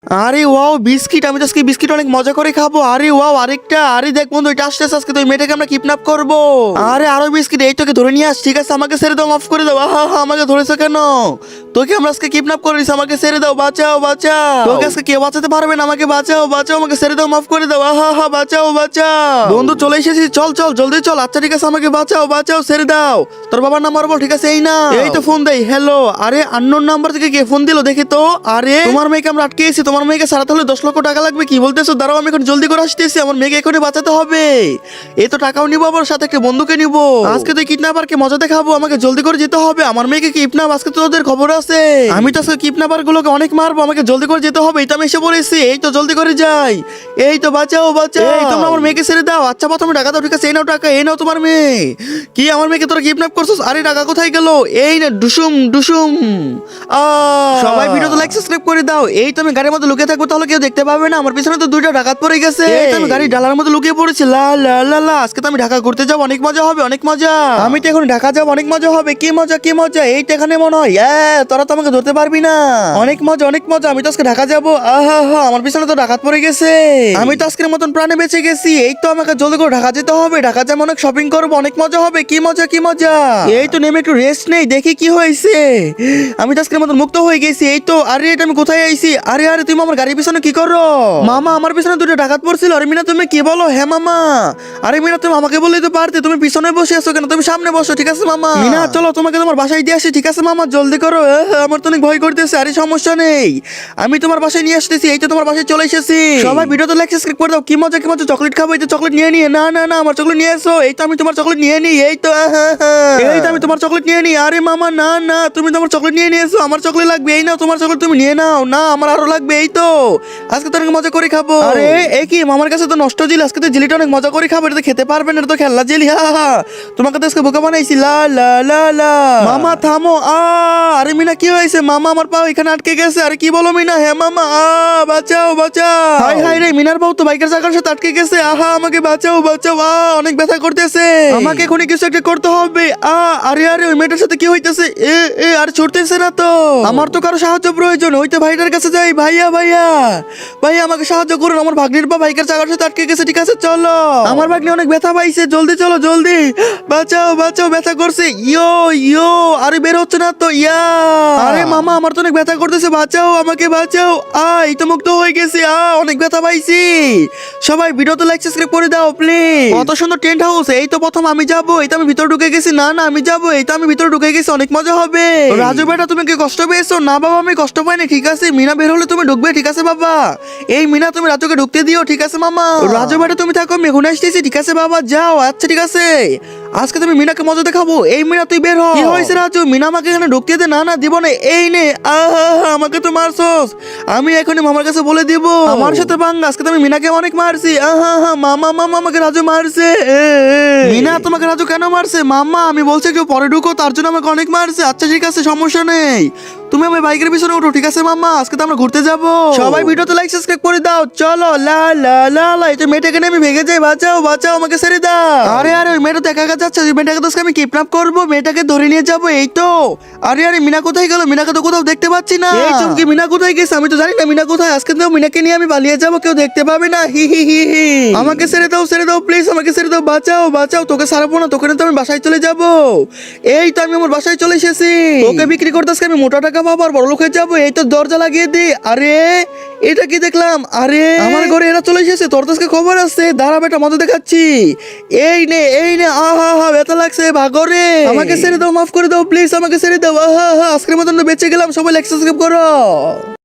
আরে wow biscuit, আমি তো আজকে বিস্কিট অনেক মজা করে খাবো। আরে ওয়াও আরেকটা, আরে দেখ বন্ধু এটা আসতেছে, আজকে তো ওই মেয়েটাকে আমরা কিডন্যাপ করবো। আরে আরো বিস্কিট, এই তোকে ধরে নিয়ে আস, ঠিক আছে আমাকে ছেড়ে দাও, মাফ করে দাও। আহা হা, আমাকে ধরেছো কেন? তোকে আমরা আজকে কিডন্যাপ করেছি, আমাকে ছেড়ে দাও, বাঁচাও বাঁচাও। তোকে আজকে কেউ বাঁচাতে পারবে না, আমাকে বাঁচাও বাঁচাও, আমাকে ছেড়ে দাও, মাফ করে দাও। আহা হা, বাঁচাও বাঁচাও। বন্ধু চলে এসেছি, চল চল জলদি চল। আচ্ছা ঠিক আছে, আমাকে বাঁচাও বাঁচাও, ছেড়ে দাও। তোর বাবার নাম্বার বল, ঠিক আছে এই না, এই তো ফোন দেই। হ্যালো, আরে আননোন নাম্বার থেকে কে ফোন দিল দেখি তো। আরে তোমার মেয়েকে আমরা আটকেছি, তোমার মেয়েকে সারাতে হলে 10 লক্ষ টাকা লাগবে। কি বলতেছো? দাঁড়াও আমি এখন জলদি করে আসতেছি, আমার মেয়েকে এখনই বাঁচাতে হবে। এই তো টাকাও নিবো, আবার সাথে একটা বন্ধুকে নিবো। আজকে তো কিডন্যাপারকে মজা দেখাবো, আমাকে জলদি করে যেতে হবে। আমার মেয়েকে কিডন্যাপ, আজকে তো ওদের খবর আছে। আমি তো আজকে কিডন্যাপার গুলোকে অনেক মারবো, আমাকে জলদি করে যেতে হবে। এই তো আমি এসে পড়েছি, এই তো জলদি করে যাই। এই তো বাঁচাও বাঁচাও, এই তোমরা আমার মেয়েকে ছেড়ে দাও। আচ্ছা প্রথমে টাকা দাও, ঠিক আছে এই নাও টাকা, এই নাও তোমার মেয়ে। কি আমার মেয়েকে তোরা কিডন্যাপ করছিস? আরে টাকা কোথায় গেল? এই না ডুসুম ডুসুম। সবাই ভিডিওতে লাইক সাবস্ক্রাইব করে দাও। এই তো আমি গাড়ির মধ্যে লুকিয়ে থাকবো, তাহলে কেউ দেখতে পাবে না। আমার পিছনে তো দুইটা ডাকাত পড়ে গেছে। এই তো আমি গাড়ির ডালার মধ্যে লুকিয়ে পড়েছি। লা লা লা লা, আজকে তো আমি ঢাকা ঘুরতে যাবো, অনেক মজা হবে অনেক মজা। আমি তো এখন ঢাকা যাবো, অনেক মজা হবে। কি মজা কি মজা, এই তো এখানে মনে হয় তোরা তো আমাকে ধরতে পারবি না। অনেক মজা অনেক মজা, আমি তো আজকে ঢাকা যাবো। আহা হা, আমার পিছনে তো ডাকাত পড়ে গেছে। আমি তো আজকের মতন প্রাণে বেঁচে গেছি। এই তো আমাকে জলদি করে ঢাকা যেতে হবে, ঢাকা যাবো, অনেক শপিং করবো, অনেক মজা হবে। কি মজা কি মজা। এই তো নেমে একটু রেস্ট নেই, দেখি কি হয়েছে। আমি তো আজকের মতন মুক্ত হয়ে গেছি। এই তো, আরে এটা আমি কোথায় আইছি? আরে আরে তুমি আমার গাড়ির পিছনে কি করো? মামা আমার পিছনে দুটো ডাকাত পড়ছিল। আরে মিনা তুমি কি বলো? হ্যাঁ মামা। আরে মিনা তুমি আমাকে বললেই তো পারতে, তুমি পিছনে বসে আছো কেন? তুমি সামনে বসো, ঠিক আছে মামা। মিনা চলো তোমাকে তোমার বাসায় দিয়ে আসি, ঠিক আছে মামা জলদি করো। আমার তো অনেক ভয় করতেছে। আরে সমস্যা নেই, আমি তোমার বাসায় নিয়ে আসতেছি। এই তো তোমার বাসায় চলে এসেছি। সবাই ভিডিওতে লাইক সাবস্ক্রাইব করে দাও। কি মজা কি মজা, চকলেট খাবো। এই তো চকলেট নিয়ে নিয়ে, না না না আমার চকলেট নিয়ে এসো। এই তো আমি তোমার চকলেট নিয়ে নিই। এই তো এই তো আমি তোমার চকলেট নিয়ে নিই। আরে মামা না না, তুমি তোমার চকলেট নিয়ে নিয়ে এসো, আমার চকলেট লাগবে। এই নাও তোমার চকলেট, তুমি নিয়ে নাও। না আমার আরো লাগবে। এই তো আজকে তো অনেক মজা করে খাবো। আরে এই কি মামার কাছে তো নষ্ট জিল, আজকে তো জিলিটা অনেক মজা করে খাবো। এটা তো খেতে পারবে না, এটা তো খেলনা জিলি। হা হা, তোমাকে তো আজকে বোকা বানাইছি। লা লা লা লা। মামা থামো। আরে মিনা কি হয়েছে? মামা আমার পা এখানে আটকে গেছে। আরে কি বলো মিনা? হ্যাঁ মামা, বাঁচাও বাঁচাও। হাই হাই রে, মিনার বউ তো বাইকের চাকার সাথে আটকে গেছে। আহা আমাকে বাঁচাও বাঁচাও, অনেক ব্যথা করতেছে। আমাকে এখনই কিছু একটা করতে হবে। আরে আরে ওই মেয়েটার সাথে কি হইতেছে? আর ছুটতেছে না তো। আমার তো কারো সাহায্য প্রয়োজন। ওইতে ভাইটার কাছে যাই। ভাইয়া ভাইয়া ভাইয়া আমাকে সাহায্য করুন, আমার ভাগ্নির পা বাইকের চাকার সাথে আটকে গেছে। ঠিক আছে চলো, আমার ভাগ্নি অনেক ব্যথা পাইছে, জলদি চলো জলদি। বাঁচাও বাঁচাও, ব্যথা করছে। ইয়ো ইয়ো, আরে বের হচ্ছে না তো। ইয়া আরে মামা আমার তো অনেক ব্যথা করতেছে, বাঁচাও আমাকে বাঁচাও। এই তো মুক্ত হয়ে গেছি। অনেক ব্যথা পাইছি। সবাই ভিডিওতে লাইক সাবস্ক্রাইব করে দাও প্লিজ। কত সুন্দর টেন্ট হাউস। এই তো প্রথম আমি যাবো। এই তো আমি ভিতর ঢুকে গেছি। না না আমি যাবো। এই তো আমি ভিতর ঢুকে গেছি, অনেক মজা হবে। রাজু বেটা তুমি কি কষ্ট পেয়েছো? না বাবা আমি কষ্ট পাইনি। ঠিক আছে মিনা বের হলে তুমি ঢুকবে, ঠিক আছে বাবা। এই মিনা তুমি রাজুকে ঢুকতে দিও, ঠিক আছে মামা। রাজু বেটা তুমি থাকো, আমি এখন আসতেছি, ঠিক আছে বাবা যাও। আচ্ছা ঠিক আছে, আজকে তুমি মিনাকে মজা দেখাবো। এই মিনা তুই বের হ। কি হয়েছে রাজু? মিনা আমাকে এখানে ঢুকতে দে। না না দিব না। এই নে। আমাকে তো মারছস, আমি এখনই মামার কাছে বলে দিব। আমার সাথে বাঙ্গা, আজকে তো আমি মিনাকে অনেক মারছি। মামা মামা আমাকে রাজু মারছে। মিনা তোমাকে রাজু কেন মারছে? মামা আমি বলছি কেউ পরে ঢুকো, তার জন্য আমাকে অনেক মারছে। আচ্ছা ঠিক আছে সমস্যা নেই, তুমি আমার বাইকের পিছনে উঠো, ঠিক আছে মামা। আজকে তো আমরা ঘুরতে যাবো। সবাই ভিডিওতে লাইক সাবস্ক্রাইব করে দাও। চলো লা লা লা লা। এই মেয়েটাকে নিয়ে আমি ভেগে যাই, বাঁচাও বাঁচাও আমাকে ছেড়ে দাও। আরে আরে ওই মেয়েটা তো একা একা যাচ্ছে, ওই মেয়েটাকে তো আজকে আমি কিডন্যাপ করবো, মেয়েটাকে ধরে নিয়ে যাবো। এই তো আরে আরে মিনা কোথায় গেল? মিনাকে তো কোথাও দেখতে পাচ্ছি না। এই চমকি মিনা কোথায় গেছে? আমি তো জানি না মিনা কোথায়। আজকে তো মিনাকে নিয়ে আমি পালিয়ে যাবো, কেউ দেখতে পাবে না। হি হি হি হি। আমাকে ছেড়ে দাও প্লিজ, আমাকে ছেড়ে দাও, বাঁচাও বাঁচাও। তোকে ছাড়বো না, তোকে তো আমি বাসায় চলে যাবো। এই তো আমি আমার বাসায় চলে এসেছি। ওকে বিক্রি করতে আজকে আমি মোটা টাকা পাবো, আর বড় লোক হয়ে যাবো। এই তো দরজা লাগিয়ে দি। আরে এটা কি দেখলাম? আরে আমার ঘরে এরা চলে এসেছে। তোর তো আজকে খবর আছে, দাঁড়া বেটা মজা দেখাচ্ছি। এই নে এই নে। আহা ব্যথা লাগছে, ভাগরে। আমাকে ছেড়ে দাও, মাফ করে দাও প্লিজ, আমাকে ছেড়ে দাও। আজকের মতন বেঁচে গেলাম। সবাই লাইক সাবস্ক্রাইব করো।